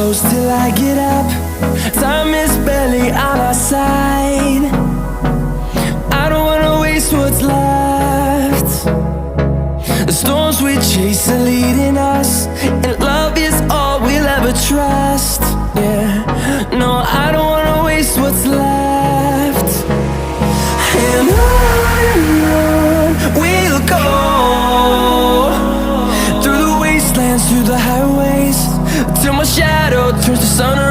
close till I get up. Time is barely on our side. I don't wanna waste what's left. The storms we chase are leading us, and love is all we'll ever trust. Yeah, no, I don't wanna waste what's left. And on we'll go, through the wastelands, through the highways, till my shadow turns to sun